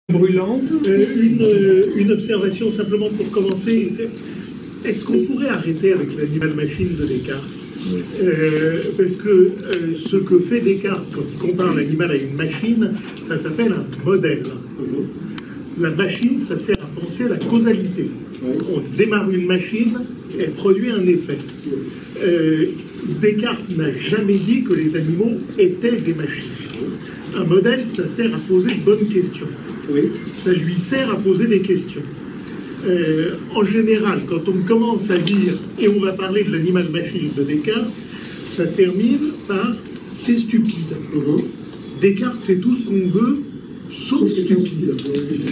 Brûlante. Une observation simplement pour commencer. Est-ce qu'on pourrait arrêter avec l'animal-machine de Descartes? Parce que ce que fait Descartes quand il compare l'animal à une machine, ça s'appelle un modèle. La machine, ça sert à penser à la causalité. On démarre une machine, elle produit un effet. Descartes n'a jamais dit que les animaux étaient des machines. Un modèle, ça sert à poser de bonnes questions. Oui. Ça lui sert à poser des questions. En général, quand on commence à dire, et on va parler de l'animal-machine de Descartes, ça termine par « c'est stupide ». Descartes, c'est tout ce qu'on veut, sauf stupide.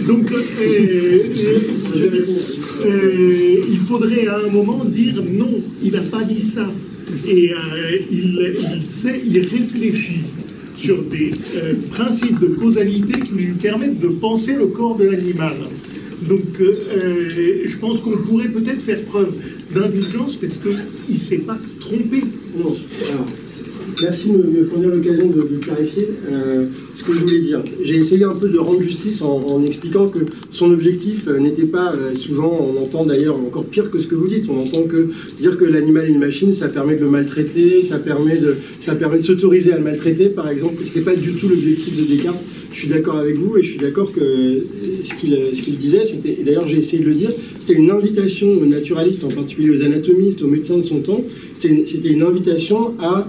Donc, il faudrait à un moment dire « non, il n'a pas dit ça ». Et il réfléchit sur des principes de causalité qui lui permettent de penser le corps de l'animal. Donc, je pense qu'on pourrait peut-être faire preuve d'indulgence parce qu'il ne s'est pas trompé. Non. Alors, merci de me fournir l'occasion de clarifier ce que je voulais dire. J'ai essayé un peu de rendre justice en expliquant que son objectif n'était pas, souvent on entend d'ailleurs encore pire que ce que vous dites, on entend que dire que l'animal est une machine, ça permet de le maltraiter, ça permet de s'autoriser à le maltraiter, par exemple. Ce n'était pas du tout l'objectif de Descartes. Je suis d'accord avec vous et je suis d'accord que ce qu'il disait, et d'ailleurs j'ai essayé de le dire, c'était une invitation aux naturalistes, en particulier aux anatomistes, aux médecins de son temps, c'était une invitation à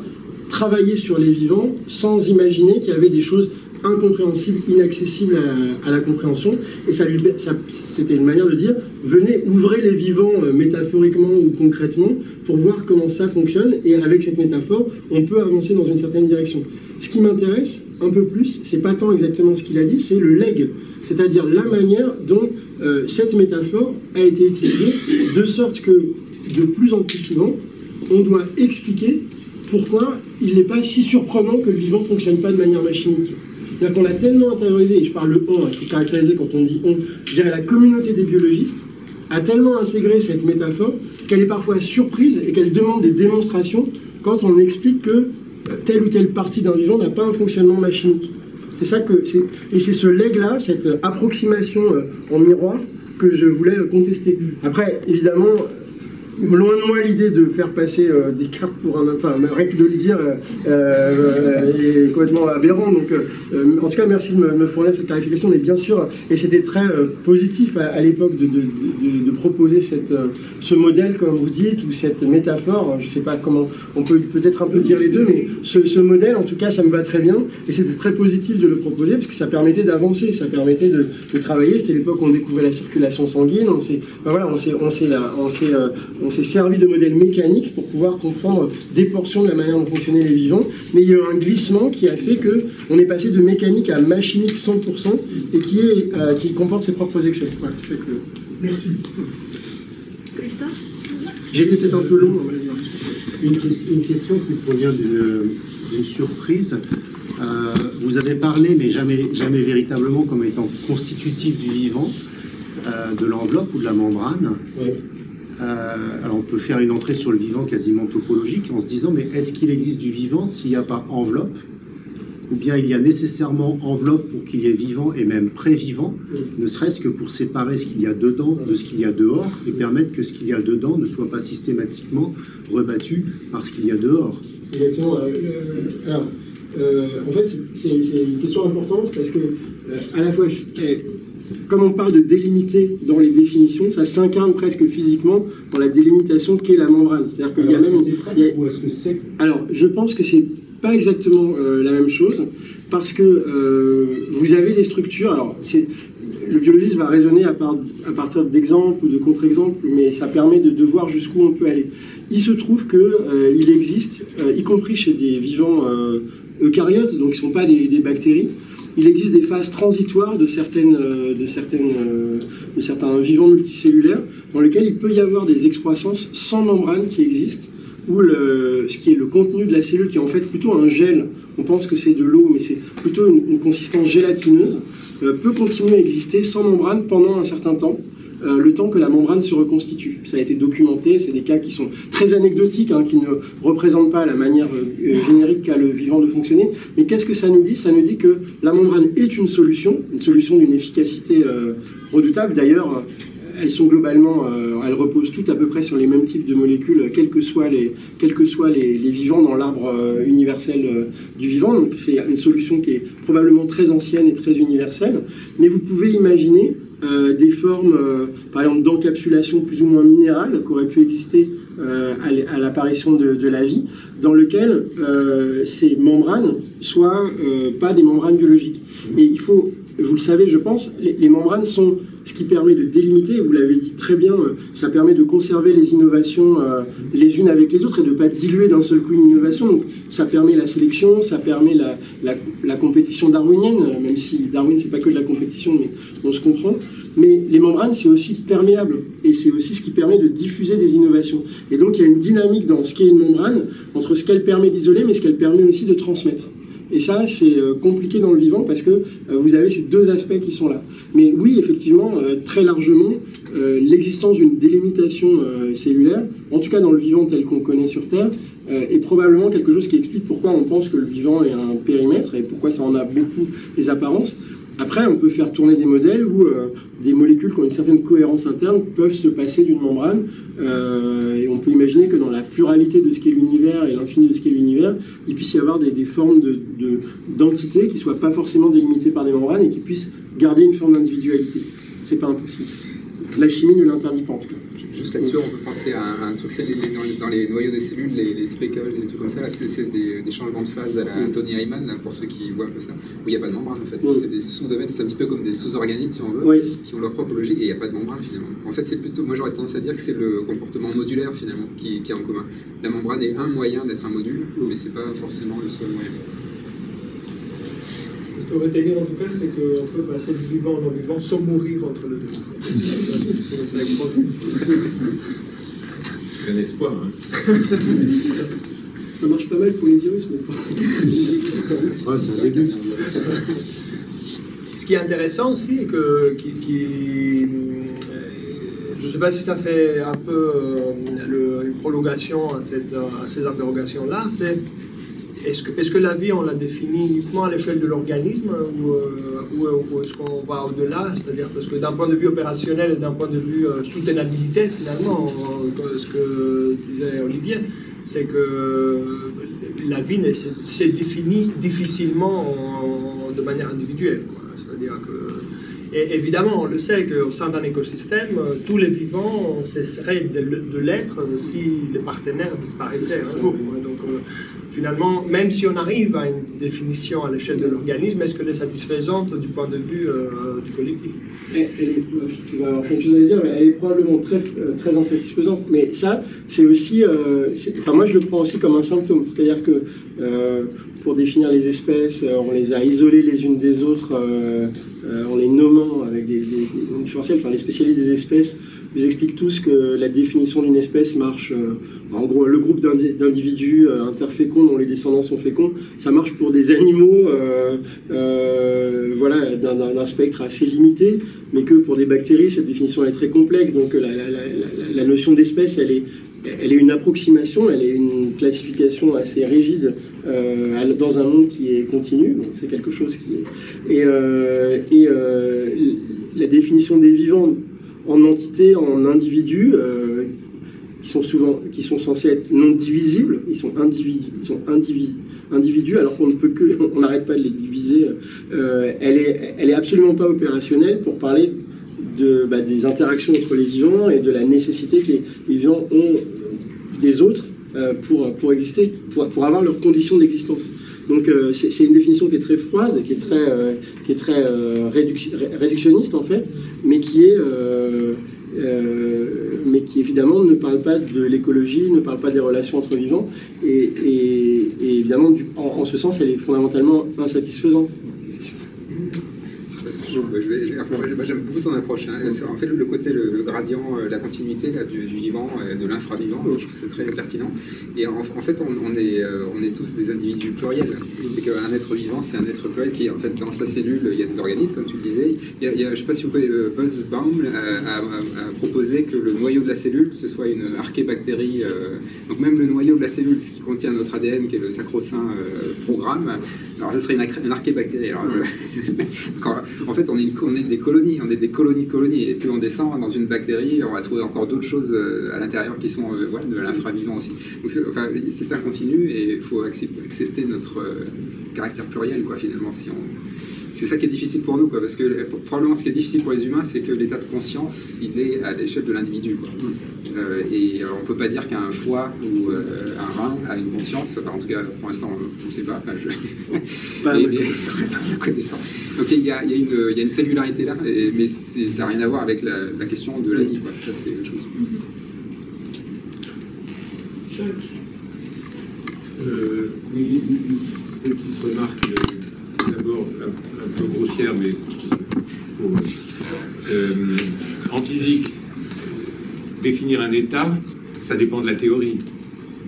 travailler sur les vivants sans imaginer qu'il y avait des choses incompréhensibles, inaccessibles à la compréhension. Et c'était une manière de dire, venez, ouvrez les vivants métaphoriquement ou concrètement pour voir comment ça fonctionne. Et avec cette métaphore, on peut avancer dans une certaine direction. Ce qui m'intéresse un peu plus, c'est pas tant exactement ce qu'il a dit, c'est le legs, c'est-à-dire la manière dont cette métaphore a été utilisée, de sorte que de plus en plus souvent, on doit expliquer pourquoi il n'est pas si surprenant que le vivant ne fonctionne pas de manière machinique. C'est-à-dire qu'on l'a tellement intériorisé, et je parle le « on », il faut caractériser quand on dit « on », je dirais la communauté des biologistes a tellement intégré cette métaphore qu'elle est parfois surprise et qu'elle demande des démonstrations quand on explique que telle ou telle partie d'un vivant n'a pas un fonctionnement machinique. C'est ça que c'est, et c'est ce legs-là, cette approximation en miroir que je voulais contester. Après, évidemment, loin de moi l'idée de faire passer Descartes pour un... Enfin, rien que de le dire est complètement aberrant. Donc, en tout cas, merci de me fournir cette clarification. Mais bien sûr, et c'était très positif à l'époque de proposer ce modèle, comme vous dites, ou cette métaphore. Je ne sais pas comment... On peut peut-être un peu dire les deux, mais ce modèle, en tout cas, ça me va très bien. Et c'était très positif de le proposer, parce que ça permettait d'avancer, ça permettait de travailler. C'était l'époque où on découvrait la circulation sanguine. On s'est servi de modèles mécaniques pour pouvoir comprendre des portions de la manière dont fonctionnaient les vivants, mais il y a eu un glissement qui a fait qu'on est passé de mécanique à machinique 100% et qui comporte ses propres excès. Voilà, Merci. Christophe ? J'ai été peut-être un peu long. Une question qui provient d'une surprise. Vous avez parlé, mais jamais véritablement comme étant constitutif du vivant, de l'enveloppe ou de la membrane. Oui. Alors on peut faire une entrée sur le vivant quasiment topologique en se disant, mais est-ce qu'il existe du vivant s'il n'y a pas enveloppe? Ou bien il y a nécessairement enveloppe pour qu'il y ait vivant et même pré-vivant, ne serait-ce que pour séparer ce qu'il y a dedans de ce qu'il y a dehors et permettre que ce qu'il y a dedans ne soit pas systématiquement rebattu par ce qu'il y a dehors. Exactement. En fait, c'est une question importante parce que à la fois... Comme on parle de délimiter dans les définitions, ça s'incarne presque physiquement dans la délimitation qu'est la membrane. C'est-à-dire qu'il y a même... Ou est-ce que c'est... Alors, je pense que c'est pas exactement la même chose, parce que vous avez des structures... Alors, le biologiste va raisonner à partir d'exemples ou de contre-exemples, mais ça permet de voir jusqu'où on peut aller. Il se trouve qu'il existe, y compris chez des vivants eucaryotes, donc qui ne sont pas des bactéries, il existe des phases transitoires de certains vivants multicellulaires dans lesquels il peut y avoir des excroissances sans membrane qui existent, où ce qui est le contenu de la cellule, qui est en fait plutôt un gel, on pense que c'est de l'eau, mais c'est plutôt une consistance gélatineuse, peut continuer à exister sans membrane pendant un certain temps, le temps que la membrane se reconstitue. Ça a été documenté, c'est des cas qui sont très anecdotiques, hein, qui ne représentent pas la manière générique qu'a le vivant de fonctionner. Mais qu'est-ce que ça nous dit? Ça nous dit que la membrane est une solution d'une efficacité redoutable. D'ailleurs, elles sont globalement, elles reposent toutes à peu près sur les mêmes types de molécules, quels que soient les vivants dans l'arbre universel du vivant. Donc c'est une solution qui est probablement très ancienne et très universelle. Mais vous pouvez imaginer des formes, par exemple d'encapsulation plus ou moins minérale, qui auraient pu exister à l'apparition de la vie, dans lequel ces membranes soient pas des membranes biologiques. Mais il faut, vous le savez, je pense, les membranes sont ce qui permet de délimiter, vous l'avez dit très bien, ça permet de conserver les innovations les unes avec les autres et de ne pas diluer d'un seul coup une innovation. Donc ça permet la sélection, ça permet la compétition darwinienne, même si Darwin c'est pas que de la compétition, mais on se comprend. Mais les membranes c'est aussi perméable et c'est aussi ce qui permet de diffuser des innovations. Et donc il y a une dynamique dans ce qu'est une membrane entre ce qu'elle permet d'isoler mais ce qu'elle permet aussi de transmettre. Et ça, c'est compliqué dans le vivant parce que vous avez ces deux aspects qui sont là. Mais oui, effectivement, très largement, l'existence d'une délimitation cellulaire, en tout cas dans le vivant tel qu'on connaît sur Terre, est probablement quelque chose qui explique pourquoi on pense que le vivant est un périmètre et pourquoi ça en a beaucoup les apparences. Après, on peut faire tourner des modèles où des molécules qui ont une certaine cohérence interne peuvent se passer d'une membrane. Et on peut imaginer que dans la pluralité de ce qu'est l'univers et l'infini de ce qu'est l'univers, il puisse y avoir des formes d'entités qui ne soient pas forcément délimitées par des membranes et qui puissent garder une forme d'individualité. C'est pas impossible. La chimie ne l'interdit pas en tout cas. Juste là-dessus, on peut penser à un truc, c'est dans les noyaux des cellules, les speckles et des trucs comme ça, là, c'est des changements de phase à la Tony Hyman, là, pour ceux qui voient un peu ça, où il n'y a pas de membrane en fait, c'est des sous-domaines, c'est un petit peu comme des sous-organites si on veut, qui ont leur propre logique et il n'y a pas de membrane finalement. En fait, c'est plutôt, moi j'aurais tendance à dire que c'est le comportement modulaire finalement qui est en commun. La membrane est un moyen d'être un module, mais c'est pas forcément le seul moyen. Ce que retenir en tout cas, c'est qu'on peut passer du vivant au non-vivant sans mourir entre les deux. C'est un espoir. Hein. Ça marche pas mal pour les virus, mais pas. Ouais, c'est un début. Ce qui est intéressant aussi, et je ne sais pas si ça fait un peu une prolongation à ces interrogations-là, c'est est-ce que la vie, on la définit uniquement à l'échelle de l'organisme ou est-ce qu'on va au-delà? C'est-à-dire parce que d'un point de vue opérationnel et d'un point de vue soutenabilité, finalement, ce que disait Olivier, c'est que la vie s'est définie difficilement de manière individuelle. C'est-à-dire que, et évidemment, on le sait qu'au sein d'un écosystème, tous les vivants cesseraient de l'être si les partenaires disparaissaient un jour. Donc, finalement, même si on arrive à une définition à l'échelle de l'organisme, est-ce qu'elle est satisfaisante du point de vue du collectif? Tu vas avoir quelque chose à dire, mais elle est probablement très insatisfaisante. Mais ça, c'est aussi... enfin, moi, je le prends aussi comme un symptôme. C'est-à-dire que pour définir les espèces, on les a isolées les unes des autres en les nommant avec des noms différentiels. Enfin, les spécialistes des espèces vous expliquent tous que la définition d'une espèce marche... en gros, le groupe d'individus interféconds dont les descendants sont féconds, ça marche pour des animaux voilà, d'un spectre assez limité, mais que pour des bactéries, cette définition est très complexe. Donc la notion d'espèce, elle est une approximation, elle est une classification assez rigide dans un monde qui est continu. Donc c'est quelque chose qui est... Et la définition des vivants en entités, en individus, qui sont censés être non divisibles, ils sont individus, alors on n'arrête pas de les diviser. Elle est absolument pas opérationnelle pour parler des interactions entre les vivants et de la nécessité que les vivants ont des autres pour exister, pour avoir leurs conditions d'existence. Donc c'est une définition qui est très froide, qui est très réductionniste en fait, mais qui évidemment ne parle pas de l'écologie, ne parle pas des relations entre vivants, et évidemment en ce sens elle est fondamentalement insatisfaisante. Parce que je peux Moi, j'aime beaucoup ton approche. Hein. En fait, le côté, le gradient, la continuité là, du vivant, de l'infravivant, je trouve que c'est très pertinent. Et en fait, on est tous des individus pluriels. Et qu'un être vivant, c'est un être pluriel qui, en fait, dans sa cellule, il y a des organismes, comme tu le disais. Je ne sais pas si vous pouvez, Buzz Baum a proposé que le noyau de la cellule, ce soit une archébactérie. Donc même le noyau de la cellule, ce qui contient notre ADN, qui est le sacro-saint programme, alors ce serait une archébactérie. Alors, en fait, on est des colonies, on est des colonies de colonies. Et plus on descend dans une bactérie, on va trouver encore d'autres choses à l'intérieur qui sont de l'infravivant aussi. Donc, enfin, c'est un continu et il faut accepter notre caractère pluriel, quoi, finalement. C'est ça qui est difficile pour nous, quoi, parce que probablement ce qui est difficile pour les humains, c'est que l'état de conscience, il est à l'échelle de l'individu, quoi. Et on ne peut pas dire qu'un foie ou un rein a une conscience, enfin, en tout cas pour l'instant je ne sais pas, pas connaissant. Donc il y a une cellularité là, mais ça n'a rien à voir avec la question de la vie, quoi. Ça c'est autre chose. Oui, une petite remarque, d'abord un peu grossière, mais en physique, définir un état, ça dépend de la théorie.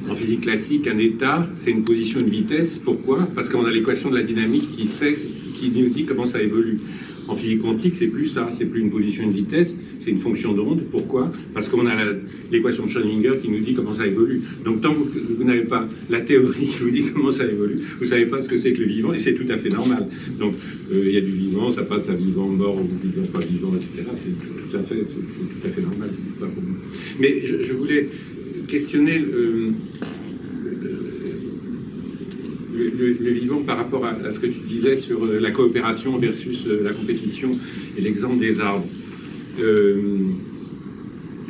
En physique classique, un état, c'est une position, une vitesse. Pourquoi? Parce qu'on a l'équation de la dynamique qui nous dit comment ça évolue. En physique quantique, c'est plus ça, c'est plus une position, une vitesse, c'est une fonction d'onde. Pourquoi? Parce qu'on a l'équation de Schrödinger qui nous dit comment ça évolue. Donc tant que vous n'avez pas la théorie qui vous dit comment ça évolue, vous ne savez pas ce que c'est que le vivant, et c'est tout à fait normal. Donc il y a du vivant, ça passe à vivant, mort, ou vivant, pas vivant, etc. C'est tout à fait normal. Mais je voulais questionner le vivant par rapport à ce que tu disais sur la coopération versus la compétition et l'exemple des arbres.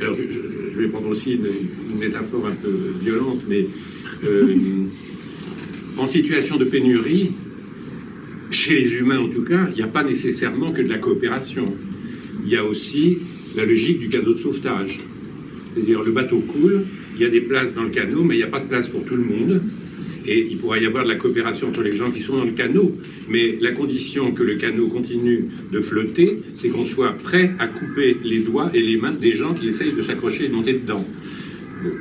Alors je vais prendre aussi une métaphore un peu violente, mais en situation de pénurie, chez les humains en tout cas, il n'y a pas nécessairement que de la coopération. Il y a aussi la logique du canot de sauvetage. C'est-à-dire le bateau coule, il y a des places dans le canot, mais il n'y a pas de place pour tout le monde. Et il pourrait y avoir de la coopération entre les gens qui sont dans le canot. Mais la condition que le canot continue de flotter, c'est qu'on soit prêt à couper les doigts et les mains des gens qui essayent de s'accrocher et de monter dedans. Bon.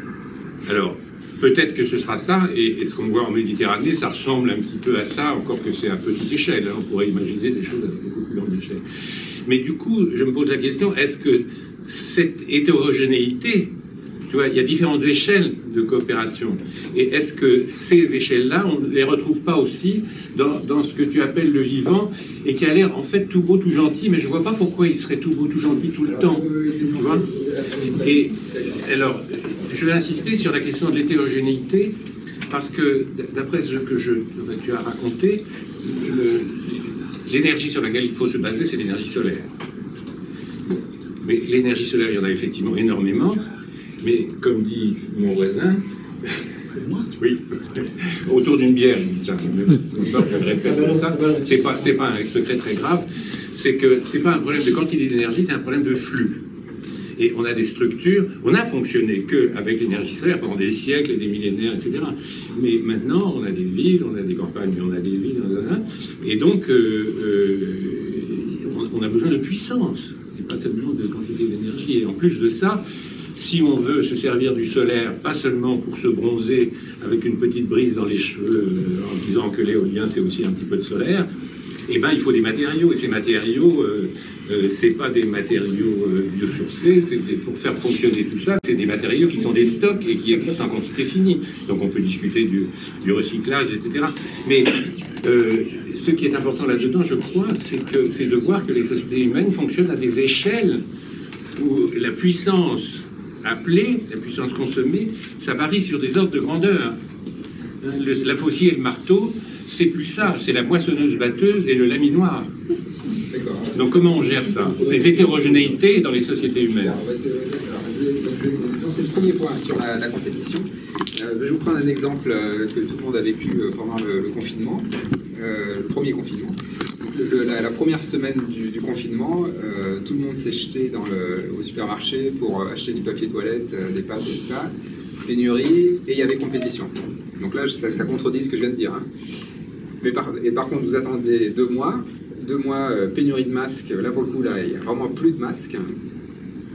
Alors, peut-être que ce sera ça, et ce qu'on voit en Méditerranée, ça ressemble un petit peu à ça, encore que c'est à petite échelle. Hein. On pourrait imaginer des choses à beaucoup plus grande échelle. Mais du coup, je me pose la question, est-ce que cette hétérogénéité, tu vois, il y a différentes échelles de coopération. Et est-ce que ces échelles-là, on ne les retrouve pas aussi dans ce que tu appelles le vivant, et qui a l'air en fait tout beau, tout gentil, mais je ne vois pas pourquoi il serait tout beau, tout gentil tout le temps. Tu vois ? Et alors, je vais insister sur la question de l'hétérogénéité, parce que d'après ce que tu as raconté, l'énergie sur laquelle il faut se baser, c'est l'énergie solaire. Mais l'énergie solaire, il y en a effectivement énormément. Mais comme dit mon voisin, oui, autour d'une bière, il dit ça. Je le répète ça. C'est pas un secret très grave. C'est que c'est pas un problème de quantité d'énergie, c'est un problème de flux. Et on a des structures, on a fonctionné qu'avec l'énergie solaire pendant des siècles et des millénaires, etc. Mais maintenant, on a des villes, on a des campagnes, on a des villes, et donc on a besoin de puissance, et pas seulement de quantité d'énergie. Et en plus de ça, si on veut se servir du solaire, pas seulement pour se bronzer avec une petite brise dans les cheveux, en disant que l'éolien c'est aussi un petit peu de solaire, eh ben, il faut des matériaux, et ces matériaux, c'est pas des matériaux biosourcés, pour faire fonctionner tout ça, c'est des matériaux qui sont des stocks et qui existent en quantité finie. Donc on peut discuter du recyclage, etc. Mais ce qui est important là-dedans, je crois, c'est de voir que les sociétés humaines fonctionnent à des échelles où la puissance appelée, la puissance consommée, ça varie sur des ordres de grandeur. La faucille et le marteau, c'est plus ça, c'est la moissonneuse-batteuse et le laminoir. Donc comment on gère ça? Ces hétérogénéités dans les sociétés humaines. C'est le premier point sur la compétition. Je vais vous prendre un exemple que tout le monde a vécu pendant le confinement, le premier confinement. La première semaine du confinement, tout le monde s'est jeté au supermarché pour acheter du papier toilette, des pâtes et tout ça, pénurie, et il y avait compétition. Donc là, ça contredit ce que je viens de dire. Hein. Mais par contre, vous attendez 2 mois, 2 mois, pénurie de masques, là pour le coup, là, il n'y a vraiment plus de masques.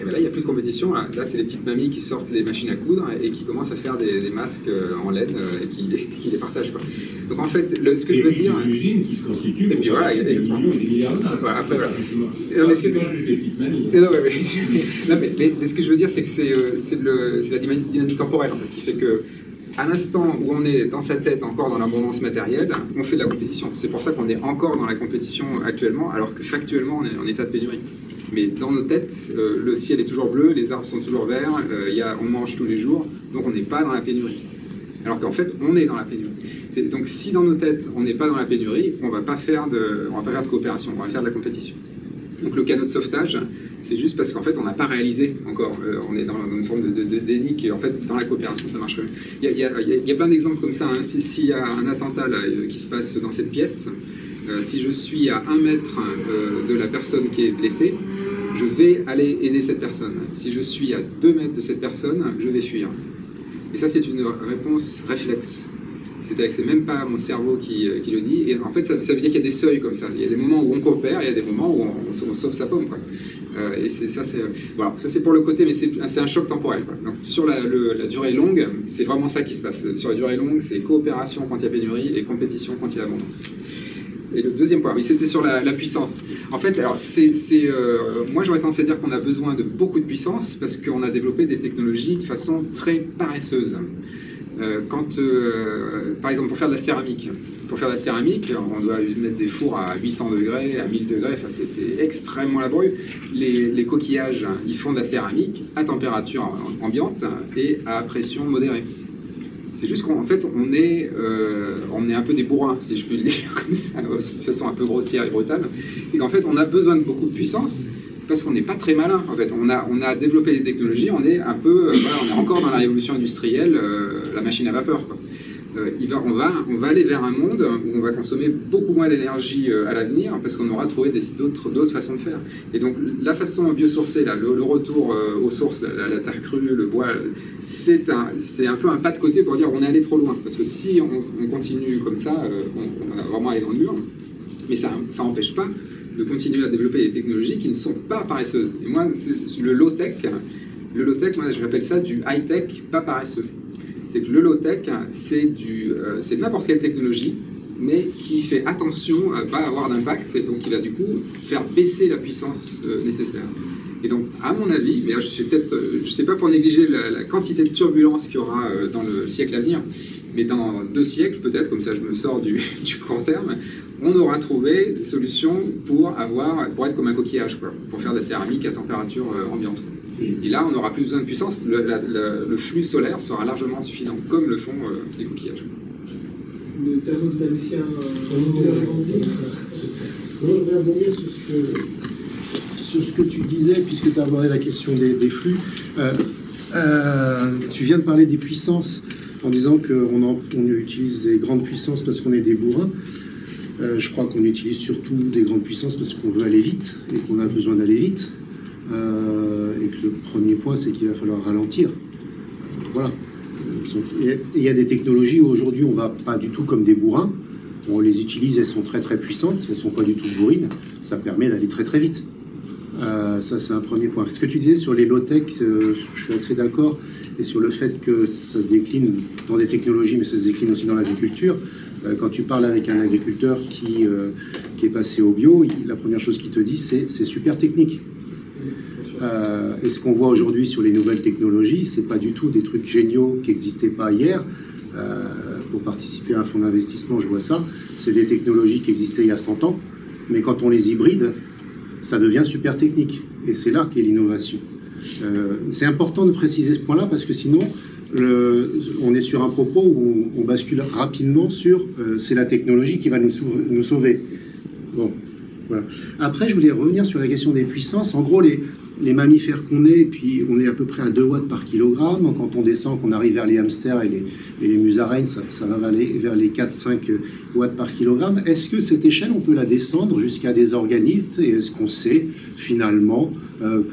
Et bien là, il n'y a plus de compétition. Là, c'est les petites mamies qui sortent les machines à coudre et qui commencent à faire des masques en laine et qui les partagent, quoi. Donc en fait, ce que je veux dire... des usines qui se constituent et puis voilà, des millions et des milliards de masques. Voilà, après, voilà. Non, mais ce que je juge les petites mamies. Non, mais ce que je veux dire, c'est que c'est la dynamique temporelle, en fait, qui fait que à l'instant où on est dans sa tête encore dans l'abondance matérielle, on fait de la compétition. C'est pour ça qu'on est encore dans la compétition actuellement, alors que factuellement, on est en état de pénurie. Mais dans nos têtes, le ciel est toujours bleu, les arbres sont toujours verts, on mange tous les jours, donc on n'est pas dans la pénurie. Alors qu'en fait, on est dans la pénurie. Donc si dans nos têtes, on n'est pas dans la pénurie, on ne va pas faire de coopération, on va faire de la compétition. Donc le canot de sauvetage, c'est juste parce qu'en fait, on n'a pas réalisé encore. On est dans une forme de déni qui, en fait, dans la coopération, ça marche. Il y a plein d'exemples comme ça. Hein. S'il y a un attentat là, qui se passe dans cette pièce, si je suis à 1 mètre de la personne qui est blessée, je vais aller aider cette personne. Si je suis à 2 mètres de cette personne, je vais fuir. Et ça, c'est une réponse réflexe. C'est-à-dire que c'est même pas mon cerveau qui le dit. Et en fait, ça veut dire qu'il y a des seuils comme ça. Il y a des moments où on coopère, et il y a des moments où on sauve sa pomme, quoi. Et ça, c'est pour le côté, mais c'est un choc temporel, quoi. Donc, sur la durée longue, c'est vraiment ça qui se passe. Sur la durée longue, c'est coopération quand il y a pénurie et compétition quand il y a abondance. Et le deuxième point, oui, c'était sur la puissance. En fait, alors moi j'aurais tendance à dire qu'on a besoin de beaucoup de puissance parce qu'on a développé des technologies de façon très paresseuse. Par exemple, pour faire de la céramique, on doit mettre des fours à 800 degrés, à 1000 degrés, enfin, c'est extrêmement laborieux. Les coquillages, ils font de la céramique à température ambiante et à pression modérée. C'est juste qu'en fait, on est un peu des bourrins, si je puis le dire comme ça, de façon un peu grossière et brutale. Et qu'en fait, on a besoin de beaucoup de puissance parce qu'on n'est pas très malin. En fait, on a développé des technologies, on est un peu, on est encore dans la révolution industrielle, la machine à vapeur, quoi. On va aller vers un monde où on va consommer beaucoup moins d'énergie à l'avenir parce qu'on aura trouvé d'autres façons de faire. Et donc la façon biosourcée, là, le retour aux sources, la terre crue, le bois, c'est un peu un pas de côté pour dire on est allé trop loin. Parce que si on continue comme ça, on va vraiment aller dans le mur. Mais ça n'empêche pas de continuer à développer des technologies qui ne sont pas paresseuses. Et moi, le low-tech, moi j'appelle ça du high-tech pas paresseux. C'est que le low-tech, c'est n'importe quelle technologie, mais qui fait attention à ne pas avoir d'impact, et donc qui va du coup faire baisser la puissance nécessaire. Et donc, à mon avis, mais là, je sais pas pour négliger la quantité de turbulences qu'il y aura dans le siècle à venir, mais dans 2 siècles peut-être, comme ça je me sors du court terme, on aura trouvé des solutions pour être comme un coquillage, quoi, pour faire de la céramique à température ambiante. Et là, on n'aura plus besoin de puissance, le flux solaire sera largement suffisant, comme le font les coquillages. Le thermodynamicien je voudrais rebondir sur ce que tu disais, puisque tu as abordé la question des flux. Tu viens de parler des puissances, en disant qu'on utilise des grandes puissances parce qu'on est des bourrins. Je crois qu'on utilise surtout des grandes puissances parce qu'on veut aller vite, et qu'on a besoin d'aller vite. Et que le premier point, c'est qu'il va falloir ralentir. Voilà. Et il y a des technologies où aujourd'hui, on ne va pas du tout comme des bourrins. On les utilise, elles sont très très puissantes, elles ne sont pas du tout bourrines. Ça permet d'aller très très vite. Ça, c'est un premier point. Ce que tu disais sur les low-tech, je suis assez d'accord. Et sur le fait que ça se décline dans des technologies, mais ça se décline aussi dans l'agriculture. Quand tu parles avec un agriculteur qui est passé au bio, la première chose qu'il te dit, c'est super technique. Et ce qu'on voit aujourd'hui sur les nouvelles technologies, c'est pas du tout des trucs géniaux qui n'existaient pas hier. Pour participer à un fonds d'investissement, je vois ça. C'est des technologies qui existaient il y a 100 ans, mais quand on les hybride, ça devient super technique. Et c'est là qu'est l'innovation. C'est important de préciser ce point-là parce que sinon, on est sur un propos où on bascule rapidement sur c'est la technologie qui va nous sauver. Bon, voilà. Après, je voulais revenir sur la question des puissances. En gros, les mammifères qu'on est, puis on est à peu près à 2 watts par kilogramme. Quand on descend, qu'on arrive vers les hamsters et les musaraignes, ça va aller vers les 4-5 watts par kilogramme. Est-ce que cette échelle, on peut la descendre jusqu'à des organismes, et est-ce qu'on sait finalement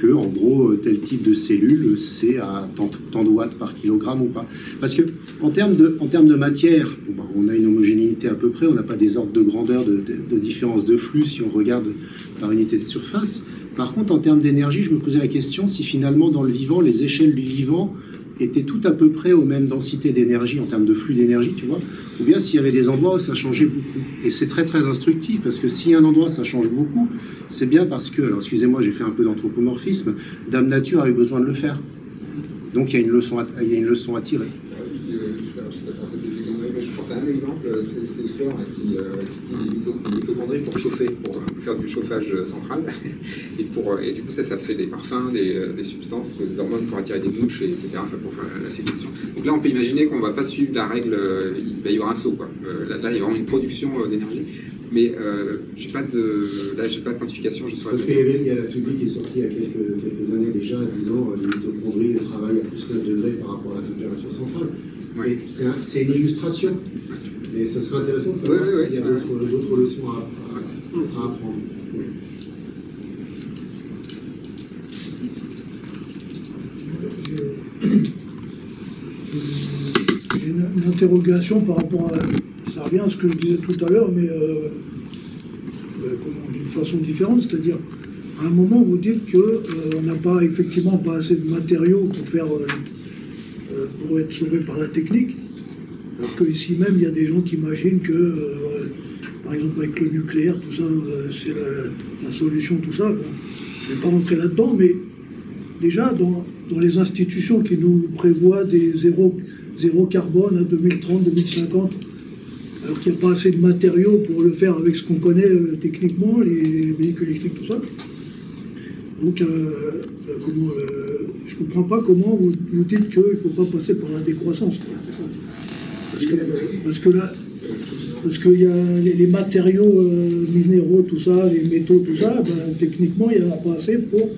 que, en gros, tel type de cellule, c'est à tant de watts par kilogramme ou pas? Parce que en termes de matière, bon, on a une homogénéité à peu près, on n'a pas des ordres de grandeur de différence de flux si on regarde par unité de surface. Par contre, en termes d'énergie, je me posais la question si finalement, dans le vivant, les échelles du vivant étaient tout à peu près aux mêmes densités d'énergie en termes de flux d'énergie, tu vois, ou bien s'il y avait des endroits où ça changeait beaucoup. Et c'est très très instructif, parce que si un endroit ça change beaucoup, c'est bien parce que, alors excusez-moi, j'ai fait un peu d'anthropomorphisme, Dame Nature a eu besoin de le faire. Donc il y a une leçon à tirer. Je pense à un exemple, c'est Fleur qui utilise des mitochondries pour chauffer, pour faire du chauffage central. Et du coup, ça fait des parfums, des substances, des hormones pour attirer des mouches, etc., enfin, pour faire la fécondation. Donc là, on peut imaginer qu'on ne va pas suivre la règle, il y aura un saut, quoi. Là, il y a vraiment une production d'énergie. Mais je n'ai pas de quantification. Parce qu'il y a la public qui est sortie il y a quelques années déjà, disant que les mitochondries travaillent à plus 9 degrés par rapport à la température centrale. Ouais. C'est une illustration. Mais ça serait intéressant de savoir s'il y a d'autres leçons à apprendre. J'ai une interrogation par rapport à... Ça revient à ce que je disais tout à l'heure, mais d'une façon différente. C'est-à-dire, à un moment, vous dites qu'on n'a pas, effectivement, pas assez de matériaux pour être sauvé par la technique. Alors qu'ici même, il y a des gens qui imaginent que, par exemple, avec le nucléaire, tout ça, c'est la solution, tout ça. Bon, je ne vais pas rentrer là-dedans, mais déjà, dans les institutions qui nous prévoient des zéro carbone à 2030, 2050, alors qu'il n'y a pas assez de matériaux pour le faire avec ce qu'on connaît techniquement, les véhicules électriques, tout ça. Donc, je ne comprends pas comment vous dites qu'il ne faut pas passer par la décroissance. Parce qu'il y a les matériaux minéraux, tout ça, les métaux, tout ça, ben, techniquement, il n'y en a pas assez pour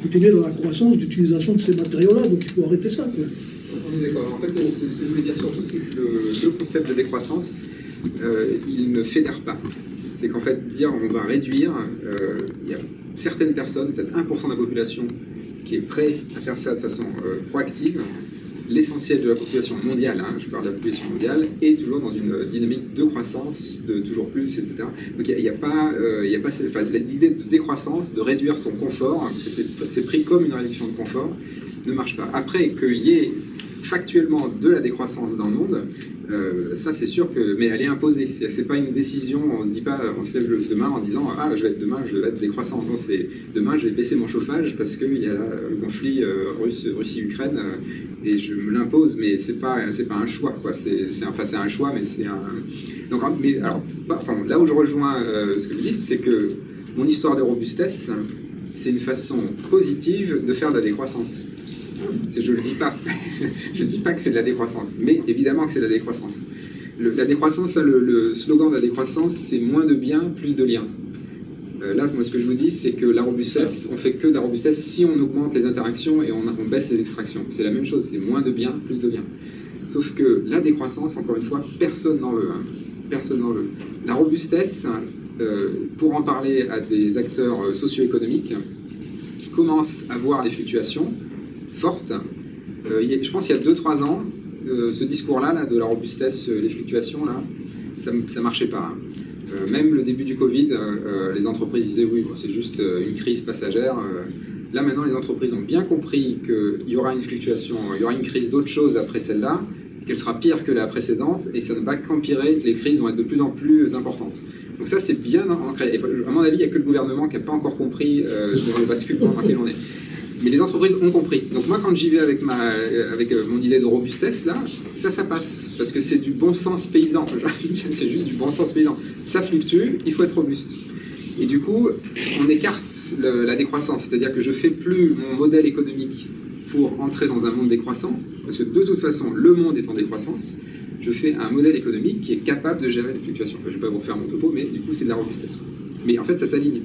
continuer dans la croissance d'utilisation de ces matériaux-là. Donc il faut arrêter ça. Quoi. On est d'accord. En fait, ce que je voulais dire surtout, c'est que le concept de décroissance, il ne fédère pas. C'est qu'en fait, dire on va réduire, il y a certaines personnes, peut-être 1% de la population, qui est prêt à faire ça de façon proactive. L'essentiel de la population mondiale, je parle de la population mondiale, est toujours dans une dynamique de croissance, de toujours plus, etc. Donc il n'y a pas l'idée de décroissance, de réduire son confort, parce que c'est pris comme une réduction de confort, ne marche pas. Après, qu'il y ait factuellement de la décroissance dans le monde, ça c'est sûr que, mais elle est imposée. C'est pas une décision. On se dit pas, on se lève demain en disant je vais être décroissant. Non, c'est demain je vais baisser mon chauffage parce qu'il y a le conflit Russie-Ukraine et je me l'impose. Mais c'est pas un choix quoi. C'est un choix, mais c'est un. Donc mais alors là où je rejoins ce que vous dites, c'est que mon histoire de robustesse, c'est une façon positive de faire de la décroissance. Je ne le dis pas. Je ne dis pas que c'est de la décroissance, mais évidemment que c'est de la décroissance. La décroissance, le slogan de la décroissance, c'est moins de biens, plus de liens. Là, moi, ce que je vous dis, c'est que la robustesse, on fait que de la robustesse si on augmente les interactions et on baisse les extractions. C'est la même chose, c'est moins de biens, plus de liens. Sauf que la décroissance, encore une fois, personne n'en veut. Personne n'en veut. La robustesse, pour en parler à des acteurs socio-économiques qui commencent à voir les fluctuations forte. Je pense qu'il y a 2-3 ans, ce discours-là de la robustesse, les fluctuations, là, ça ne marchait pas. Même le début du Covid, les entreprises disaient oui, c'est juste une crise passagère. Là maintenant, les entreprises ont bien compris qu'il y aura une fluctuation, il y aura une crise d'autre chose après celle-là, qu'elle sera pire que la précédente, et ça ne va qu'empirer, que les crises vont être de plus en plus importantes. Donc ça, c'est bien ancré. Et à mon avis, il n'y a que le gouvernement qui n'a pas encore compris le basculement dans lequel on est. Mais les entreprises ont compris. Donc moi, quand j'y vais avec mon idée de robustesse, là, ça passe. Parce que c'est du bon sens paysan. C'est juste du bon sens paysan. Ça fluctue, il faut être robuste. Et du coup, on écarte la décroissance. C'est-à-dire que je ne fais plus mon modèle économique pour entrer dans un monde décroissant. Parce que de toute façon, le monde est en décroissance. Je fais un modèle économique qui est capable de gérer les fluctuations. Enfin, je ne vais pas vous refaire mon topo, mais du coup, c'est de la robustesse. Mais en fait, ça s'aligne.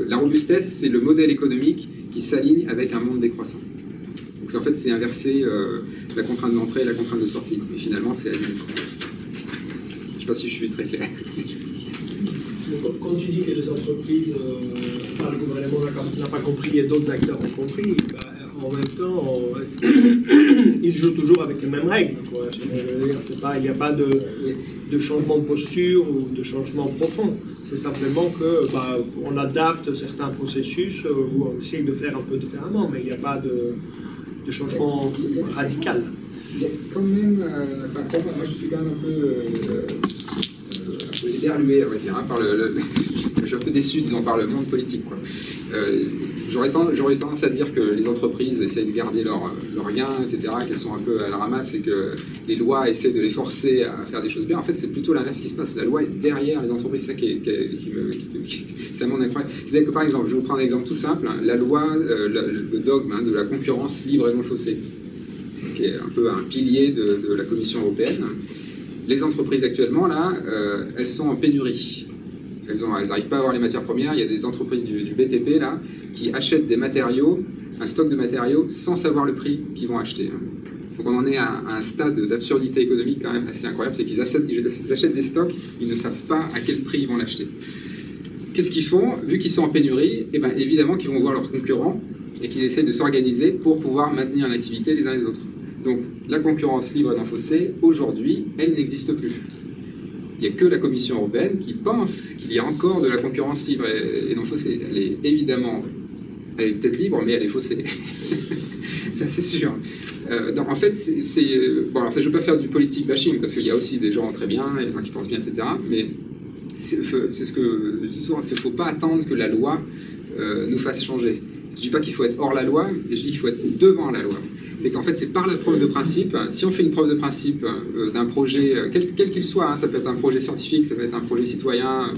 La robustesse, c'est le modèle économique qui s'aligne avec un monde décroissant. Donc en fait, c'est inverser la contrainte d'entrée et la contrainte de sortie. Et finalement, c'est aligné. sais pas si je suis très clair. Quand tu dis que les entreprises, le gouvernement n'a pas compris et d'autres acteurs ont compris, en même temps, ils jouent toujours avec les mêmes règles. Quoi. Il n'y a pas de changement de posture ou de changement profond. C'est simplement qu'on adapte certains processus ou on essaye de faire un peu différemment, mais il n'y a pas de changement radical. Il y a quand même, moi je suis quand même un peu éberlué, on va dire, par je suis un peu déçu, disons, par le monde politique, quoi. J'aurais tendance à dire que les entreprises essayent de garder leurs gains, etc., qu'elles sont un peu à la ramasse et que les lois essaient de les forcer à faire des choses bien. En fait, c'est plutôt l'inverse qui se passe. La loi est derrière les entreprises. C'est ça c'est un monde incroyable. C'est-à-dire que, par exemple, je vous prends un exemple tout simple, hein, la loi, le dogme de la concurrence libre et non faussée, qui est un peu un pilier de la Commission européenne. Les entreprises actuellement, là, elles sont en pénurie. Elles n'arrivent pas à avoir les matières premières. Il y a des entreprises du BTP, là, qui achètent des matériaux, un stock de matériaux, sans savoir le prix qu'ils vont acheter. Donc on en est à un stade d'absurdité économique quand même assez incroyable, c'est qu'ils achètent des stocks, ils ne savent pas à quel prix ils vont l'acheter. Qu'est-ce qu'ils font? Vu qu'ils sont en pénurie, eh ben, évidemment qu'ils vont voir leurs concurrents et qu'ils essaient de s'organiser pour pouvoir maintenir en activité les uns les autres. Donc la concurrence libre et non faussée, aujourd'hui, elle n'existe plus. Il n'y a que la Commission européenne qui pense qu'il y a encore de la concurrence libre et non faussée. Elle est évidemment, elle est peut-être libre, mais elle est faussée. Ça, c'est sûr. Donc, en fait, bon, en fait, je ne veux pas faire du politique bashing, parce qu'il y a aussi des gens très bien, et des gens qui pensent bien, etc. Mais c'est ce que je dis souvent, il ne faut pas attendre que la loi nous fasse changer. Je ne dis pas qu'il faut être hors la loi, je dis qu'il faut être devant la loi. C'est qu'en fait, c'est par la preuve de principe. Si on fait une preuve de principe d'un projet, quel qu'il soit, hein, ça peut être un projet scientifique, ça peut être un projet citoyen,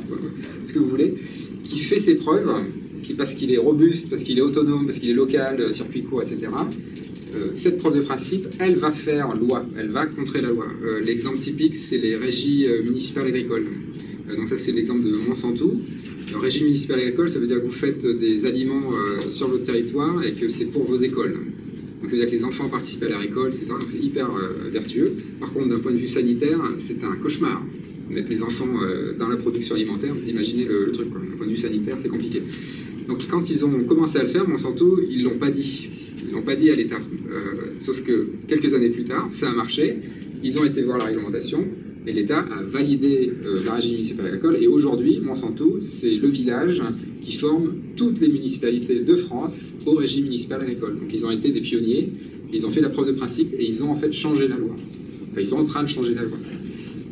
ce que vous voulez, qui fait ses preuves, parce qu'il est robuste, parce qu'il est autonome, parce qu'il est local, circuit court, etc., cette preuve de principe, elle va faire loi, elle va contrer la loi. L'exemple typique, c'est les régies municipales agricoles. Donc ça, c'est l'exemple de Monsanto. Le régime municipal agricole, ça veut dire que vous faites des aliments sur votre territoire et que c'est pour vos écoles. Donc ça veut dire que les enfants participent à la récolte, etc. Donc c'est hyper vertueux. Par contre, d'un point de vue sanitaire, c'est un cauchemar. Mettre les enfants dans la production alimentaire, vous imaginez le truc, quoi. D'un point de vue sanitaire, c'est compliqué. Donc quand ils ont commencé à le faire, Monsanto, ils ne l'ont pas dit. Ils ne l'ont pas dit à l'État. Sauf que quelques années plus tard, ça a marché. Ils ont été voir la réglementation et l'État a validé la régie municipale agricole. Et aujourd'hui, Monsanto, c'est le village qui forme toutes les municipalités de France au régime municipal agricole. Donc ils ont été des pionniers, ils ont fait la preuve de principe et ils ont en fait changé la loi. Enfin, ils sont en train de changer la loi.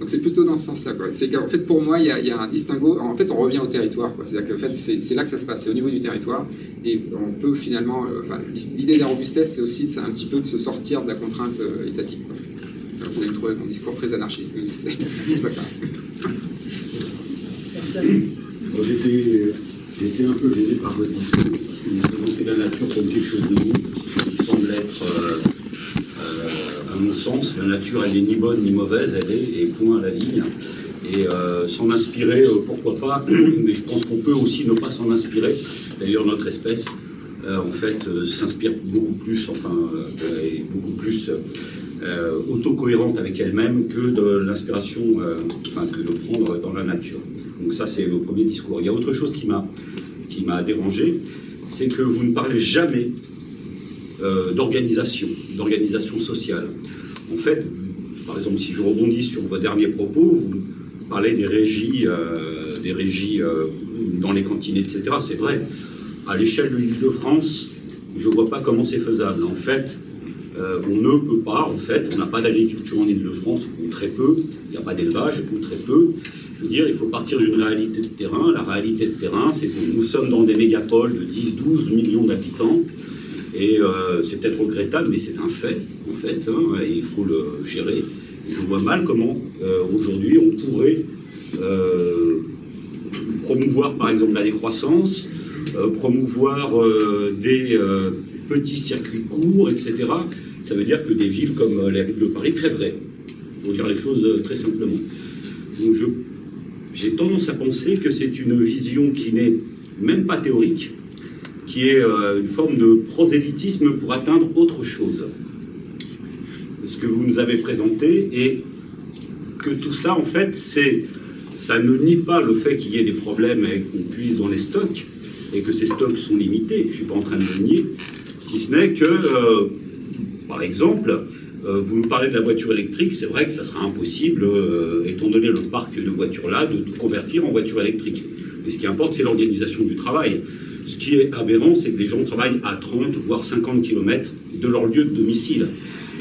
Donc c'est plutôt dans ce sens-là. C'est qu'en fait, pour moi, il y a un distinguo. En fait, on revient au territoire. C'est-à-dire qu'en fait, c'est là que ça se passe, c'est au niveau du territoire. Et on peut finalement... l'idée de la robustesse, c'est aussi un petit peu de se sortir de la contrainte étatique, quoi. Alors, vous allez trouver mon discours très anarchiste, mais c'est ça quand même. J'ai été un peu gêné par votre discours, parce que vous présentez la nature comme quelque chose de bon, qui semble être, à mon sens, la nature, elle n'est ni bonne ni mauvaise, elle est, et point à la ligne. Et s'en inspirer, pourquoi pas, mais je pense qu'on peut aussi ne pas s'en inspirer. D'ailleurs, notre espèce, en fait, s'inspire beaucoup plus, est beaucoup plus autocohérente avec elle-même que de l'inspiration, que de prendre dans la nature. Donc ça, c'est le premier discours. Il y a autre chose qui m'a dérangé, c'est que vous ne parlez jamais d'organisation sociale. En fait, par exemple, si je rebondis sur vos derniers propos, vous parlez des régies dans les cantines, etc. C'est vrai. À l'échelle de l'Île-de-France, je ne vois pas comment c'est faisable. En fait, on ne peut pas, on n'a pas d'agriculture en Île-de-France, ou très peu, il n'y a pas d'élevage, ou très peu. Je veux dire, il faut partir d'une réalité de terrain. La réalité de terrain, c'est que nous sommes dans des mégapoles de 10-12 millions d'habitants, et c'est peut-être regrettable, mais c'est un fait, en fait, hein, et il faut le gérer. Et je vois mal comment, aujourd'hui, on pourrait promouvoir, par exemple, la décroissance, promouvoir des petits circuits courts, etc. Ça veut dire que des villes comme la ville de Paris crèveraient, pour dire les choses très simplement. Donc j'ai tendance à penser que c'est une vision qui n'est même pas théorique, qui est une forme de prosélytisme pour atteindre autre chose. Ce que vous nous avez présenté est que tout ça, en fait, ça ne nie pas le fait qu'il y ait des problèmes et qu'on puise dans les stocks, et que ces stocks sont limités. Je ne suis pas en train de le nier, si ce n'est que, par exemple, vous nous parlez de la voiture électrique, c'est vrai que ça sera impossible, étant donné le parc de voitures-là, de tout convertir en voiture électrique. Mais ce qui importe, c'est l'organisation du travail. Ce qui est aberrant, c'est que les gens travaillent à 30, voire 50 km de leur lieu de domicile.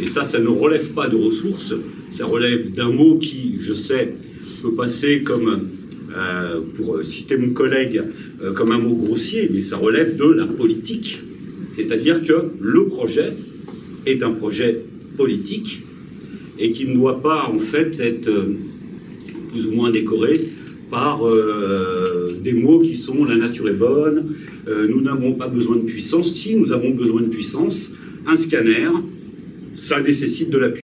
Et ça ne relève pas de ressources, ça relève d'un mot qui, je sais, peut passer comme, pour citer mon collègue, comme un mot grossier, mais ça relève de la politique. C'est-à-dire que le projet est un projet politique et qui ne doit pas, en fait, être plus ou moins décoré par des mots qui sont « la nature est bonne »,« nous n'avons pas besoin de puissance ». Si nous avons besoin de puissance, un scanner, ça nécessite de la puissance.